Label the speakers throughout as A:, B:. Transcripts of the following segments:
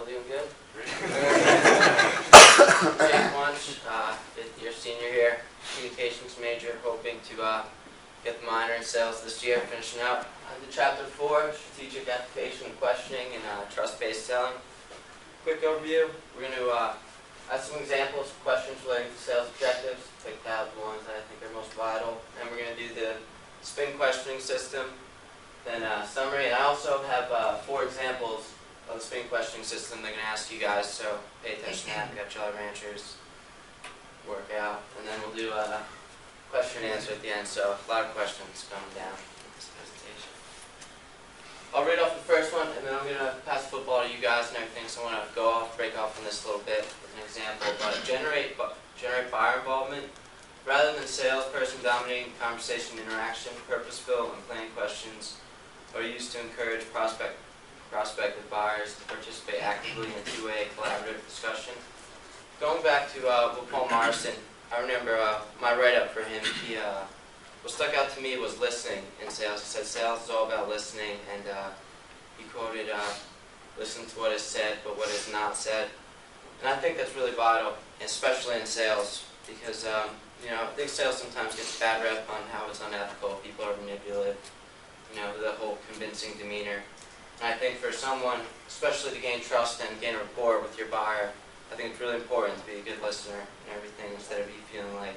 A: Still doing good? Jake Munch, fifth year senior here, communications major, hoping to get the minor in sales this year, finishing up. The chapter 4, strategic application and questioning and trust-based selling. Quick overview, we're going to add some examples of questions relating to sales objectives, picked out the ones that I think are most vital, and we're going to do the spin questioning system, then summary, and I also have 4 examples of the spin questioning system they're going to ask you guys, so pay attention to that. We got Jolly Ranchers work out, and then we'll do a question and answer at the end, so a lot of questions coming down in this presentation. I'll read off the first one, and then I'm going to pass the football to you guys and everything, so I want to break off on this a little bit with an example. But generate buyer involvement. Rather than salesperson dominating conversation interaction, purpose-built and planned questions are used to encourage prospective buyers to participate actively in a two-way collaborative discussion. Going back to Paul Morrison, I remember my write-up for him, what stuck out to me was listening in sales. He said sales is all about listening, and he quoted, listen to what is said, but what is not said. And I think that's really vital, especially in sales, because I think sales sometimes gets a bad rep on how it's unethical, people are manipulative, the whole convincing demeanor. And I think for someone, especially to gain trust and gain rapport with your buyer, I think it's really important to be a good listener and everything, instead of you feeling like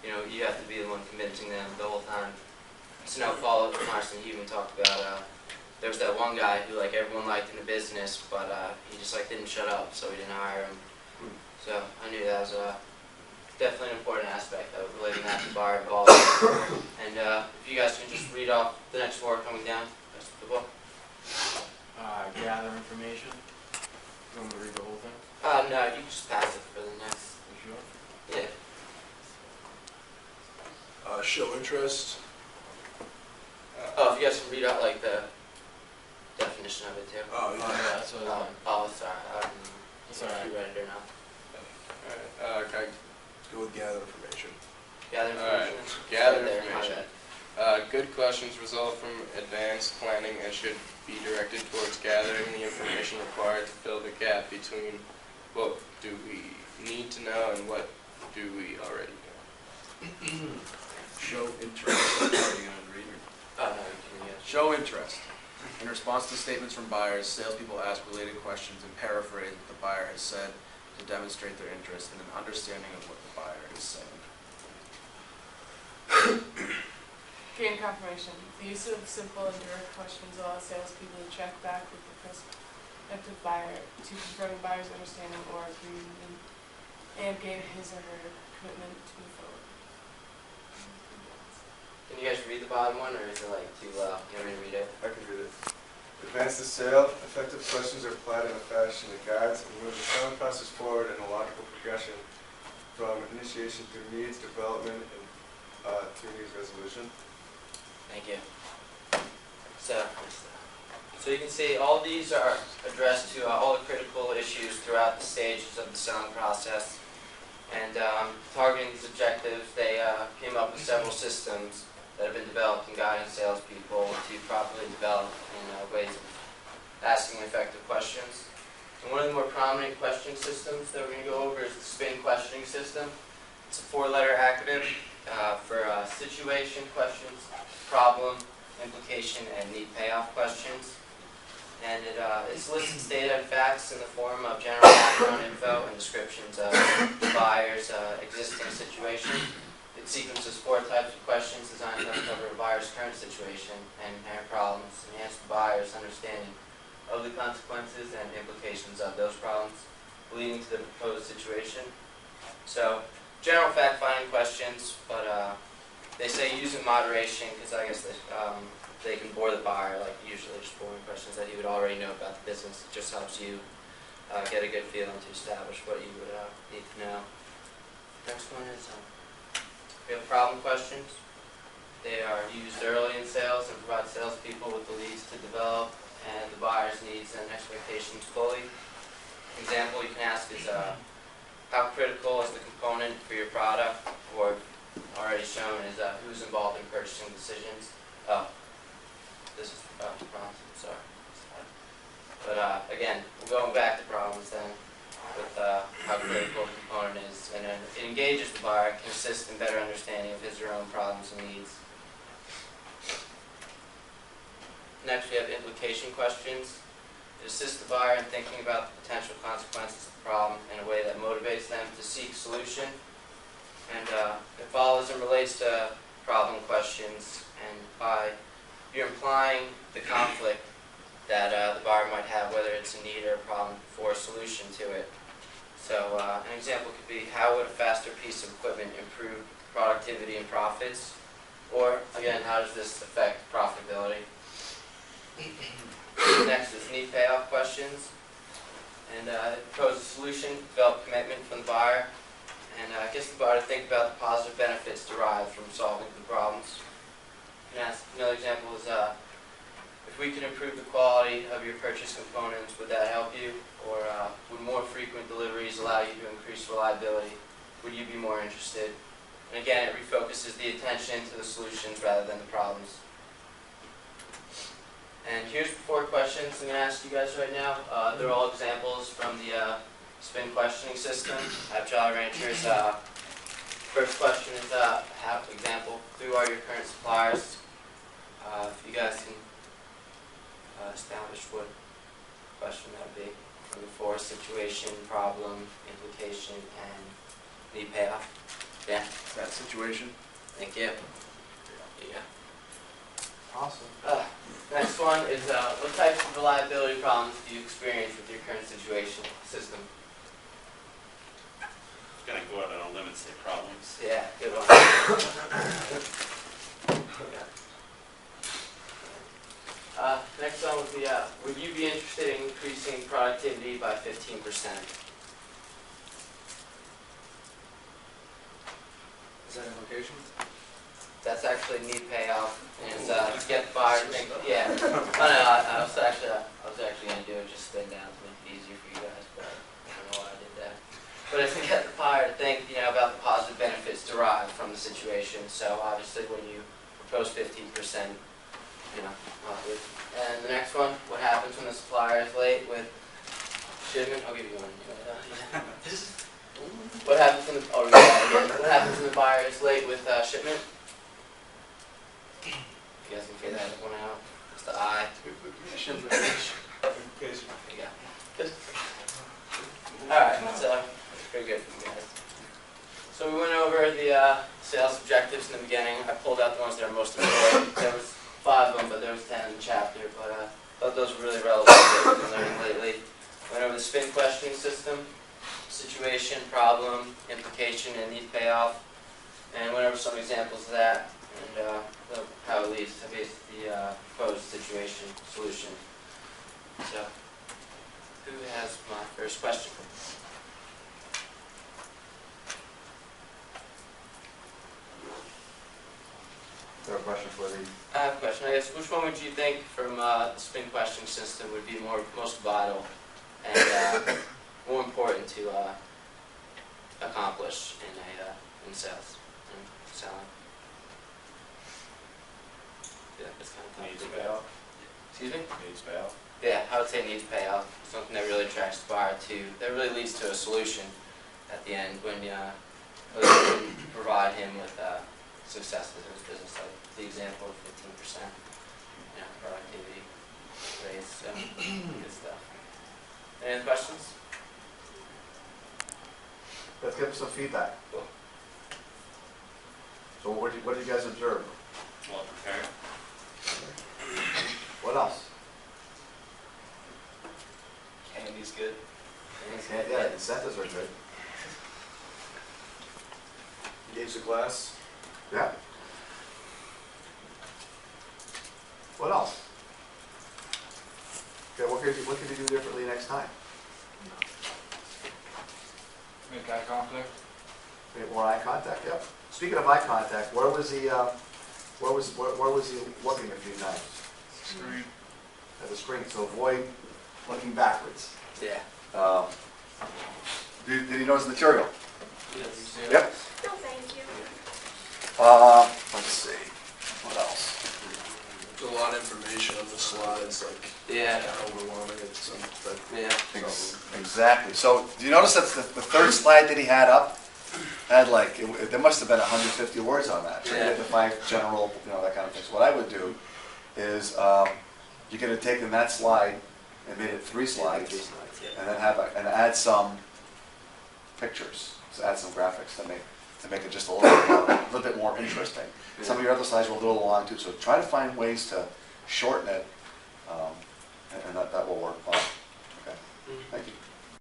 A: you have to be the one convincing them the whole time. So now, Paul Morrison, he even talked about there was that one guy who everyone liked in the business, but he just didn't shut up, so we didn't hire him. So I knew that was definitely an important aspect of relating that to buyer involvement. And if you guys can just read off the next 4 coming down, rest of the book.
B: Gather information. You want me to read the whole thing?
A: No, you can just pass it for the next.
B: You sure?
A: Yeah.
C: Show interest.
A: If you guys can read out the definition of it too.
C: Oh, yeah.
B: That's what I
A: Sorry.
B: That's all right.
A: You read it or not?
D: Alright, okay.
C: Let's go with gather information.
A: Gather information.
D: Gather
A: There,
D: information. Good questions result from advanced planning and should be directed towards gathering the information required to fill the gap between what do we need to know and what do we already know.
E: Show interest. Are you going to read it?
A: Oh, no, you can get.
E: Show interest. In response to statements from buyers, salespeople ask related questions and paraphrase what the buyer has said to demonstrate their interest in an understanding of what the buyer is saying.
F: Gain confirmation. The use of simple and direct questions allows salespeople to check back with the prospective buyer to confirm the buyer's understanding or agreement and gain his or her commitment to move forward.
A: Can you guys read the bottom one, or is it too low? You want me to read it?
G: I can read it. Advance the sale. Effective questions are applied in a fashion that guides and moves the selling process forward in a logical progression from initiation through needs development and to needs resolution.
A: Thank you. So you can see all these are addressed to all the critical issues throughout the stages of the selling process. And targeting these objectives, they came up with several systems that have been developed in guiding salespeople to properly develop ways of asking effective questions. And one of the more prominent question systems that we're going to go over is the SPIN questioning system. It's a 4-letter acronym for situation questions, problem, implication, and need payoff questions. And it solicits data and facts in the form of general background info and descriptions of the buyer's existing situation. It sequences 4 types of questions designed to uncover a buyer's current situation and inherent problems, enhance the buyer's understanding of the consequences and implications of those problems, leading to the proposed situation. So, general fact-finding questions, but they say use in moderation, because I guess they can bore the buyer, usually just boring questions that he would already know about the business. It just helps you get a good feeling to establish what you would need to know. Next one is we have problem questions. They are used early in sales and provide salespeople with the leads to develop and the buyer's needs and expectations fully. An example you can ask is how critical is the component for your product, or already shown is who's involved in purchasing decisions. This is the problem, sorry. But again, we'll going back to problems then, with how critical the component is, and then it engages the buyer, can assist in better understanding of his or her own problems and needs. Next, we have implication questions. It assists the buyer in thinking about the potential consequences of the problem in a way that motivates them to seek solution. And it follows and relates to problem questions, and by you're implying the conflict that the buyer might have, whether it's a need or a problem, for a solution to it. So an example could be, how would a faster piece of equipment improve productivity and profits? Or, again, how does this affect profitability? Next is need payoff questions. And propose a solution, develop commitment from the buyer, and gets the buyer to think about the positive benefits derived from solving the problems. You can ask, another example is, if we can improve the quality of your purchase components, would that help you? Or would more frequent deliveries allow you to increase reliability? Would you be more interested? And again, it refocuses the attention to the solutions rather than the problems. And here's 4 questions I'm going to ask you guys right now. They're all examples from the spin questioning system at Jolly Ranchers. First question is, example, who are your current suppliers? If you guys can establish what question that would be. Number 4, situation, problem, implication, and need payoff. Yeah.
E: That situation.
A: Thank you. Yeah.
E: Awesome.
A: Next one is, what types of reliability problems do you experience with your current situation system?
H: Gonna go out on a limb and say problems.
A: Yeah, good one. Yeah. Next one would be, would you be interested in increasing productivity by 15%?
E: Is that implication?
A: That's actually need payoff, and it's to get the buyer to think, yeah. Oh, no, I was actually going to do it, just spin down to make it easier for you guys, but I don't know why I did that. But it's to get the buyer to think, about the positive benefits derived from the situation. So obviously, when you propose 15%, obvious. And the next one, what happens when the supplier is late with shipment? I'll give you one. What happens when what happens when the buyer is late with shipment? You guys can figure that one out. It's the I.
G: Implication.
A: There you go. Alright, so that's pretty good for you guys. So we went over the sales objectives in the beginning. I pulled out the ones that are most important. There was 5 of them, but there was 10 in the chapter. But I thought those were really relevant to what we've been learning lately. Went over the spin questioning system, situation, problem, implication, and need payoff. And went over some examples of that, and how it leads to basically the proposed situation solution. So, who has my first question?
E: Is there a question for the...
A: I have a question. I guess, which one would you think from the spin questioning system would be most vital and more important to accomplish in sales and selling? Yeah, it's kind of tough.
H: Needs
A: to do.
H: payoff.
A: Excuse me?
H: Needs payoff.
A: Yeah, I would say needs payoff. Something that really attracts the buyer that really leads to a solution at the end when you provide him with successes in his business, like the example of 15%, productivity raise, so good stuff. Any other questions?
E: Let's get some feedback.
A: Cool.
E: So what did you guys observe?
H: Well prepared.
E: What else?
H: Candy's good.
E: Yeah, the incentives are good.
G: Engage the glass.
E: Yeah. What else? Okay, what could you do differently next time?
B: Make eye contact.
E: Make more eye contact. Yep. Speaking of eye contact, where was he looking a few times?
B: Screen.
E: At the screen, so avoid looking backwards.
A: Yeah.
E: Did he know his material?
A: Yes.
E: Yep.
I: No, thank you.
E: Let's see. What else?
C: There's a lot of information on the slides, like,
A: Yeah,
C: kind of overwhelming at some, but
A: yeah.
I: Exactly. So, do you notice that the third slide that he had up had like, there must have been 150 words on that. So he had the 5 general, that kind of thing. So what I would do is, you could have taken that slide and made it 3 slides,
A: Yeah.
I: and then and add some pictures, so add some graphics to make it just a little bit more interesting. Some of your other slides were a little long too, so try to find ways to shorten it, and that will work fine. Okay, thank you.